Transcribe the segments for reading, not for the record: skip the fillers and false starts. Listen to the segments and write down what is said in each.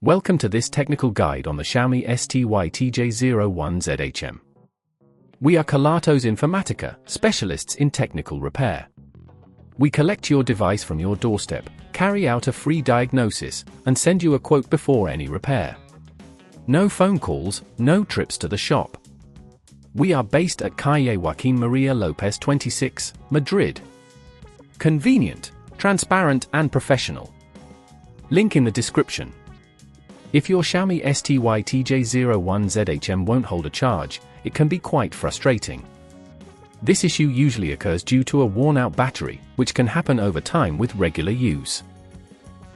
Welcome to this technical guide on the Xiaomi STYTJ01ZHM. We are Kelatos Informatica, specialists in technical repair. We collect your device from your doorstep, carry out a free diagnosis, and send you a quote before any repair. No phone calls, no trips to the shop. We are based at Calle Joaquín María López 26, Madrid. Convenient, transparent and professional. Link in the description. If your Xiaomi STYTJ01ZHM won't hold a charge, it can be quite frustrating. This issue usually occurs due to a worn-out battery, which can happen over time with regular use.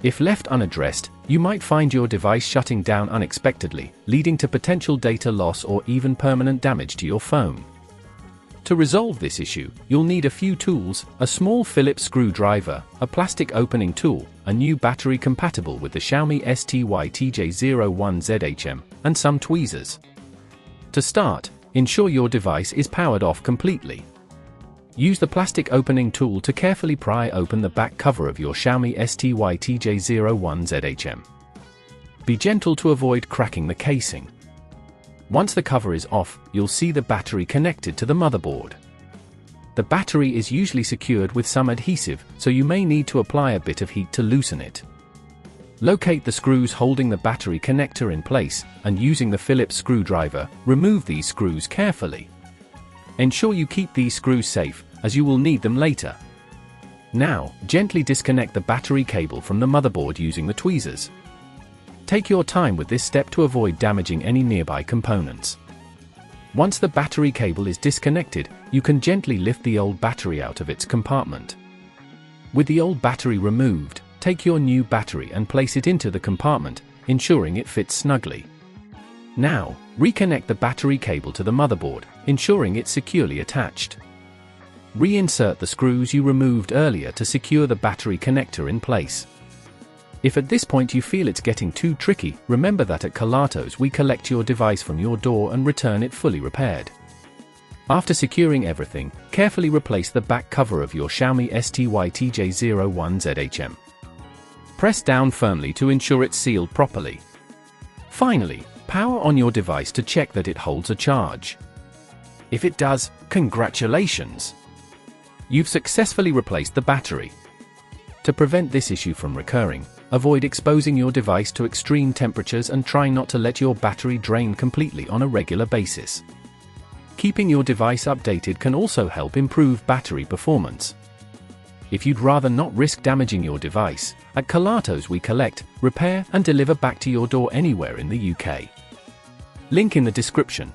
If left unaddressed, you might find your device shutting down unexpectedly, leading to potential data loss or even permanent damage to your phone. To resolve this issue, you'll need a few tools: a small Phillips screwdriver, a plastic opening tool, a new battery compatible with the Xiaomi STYTJ01ZHM, and some tweezers. To start, ensure your device is powered off completely. Use the plastic opening tool to carefully pry open the back cover of your Xiaomi STYTJ01ZHM. Be gentle to avoid cracking the casing. Once the cover is off, you'll see the battery connected to the motherboard. The battery is usually secured with some adhesive, so you may need to apply a bit of heat to loosen it. Locate the screws holding the battery connector in place, and using the Phillips screwdriver, remove these screws carefully. Ensure you keep these screws safe, as you will need them later. Now, gently disconnect the battery cable from the motherboard using the tweezers. Take your time with this step to avoid damaging any nearby components. Once the battery cable is disconnected, you can gently lift the old battery out of its compartment. With the old battery removed, take your new battery and place it into the compartment, ensuring it fits snugly. Now, reconnect the battery cable to the motherboard, ensuring it's securely attached. Reinsert the screws you removed earlier to secure the battery connector in place. If at this point you feel it's getting too tricky, remember that at Kelatos we collect your device from your door and return it fully repaired. After securing everything, carefully replace the back cover of your Xiaomi STYTJ01ZHM. Press down firmly to ensure it's sealed properly. Finally, power on your device to check that it holds a charge. If it does, congratulations! You've successfully replaced the battery. To prevent this issue from recurring, avoid exposing your device to extreme temperatures and try not to let your battery drain completely on a regular basis. Keeping your device updated can also help improve battery performance. If you'd rather not risk damaging your device, at Kelatos we collect, repair and deliver back to your door anywhere in the UK. Link in the description.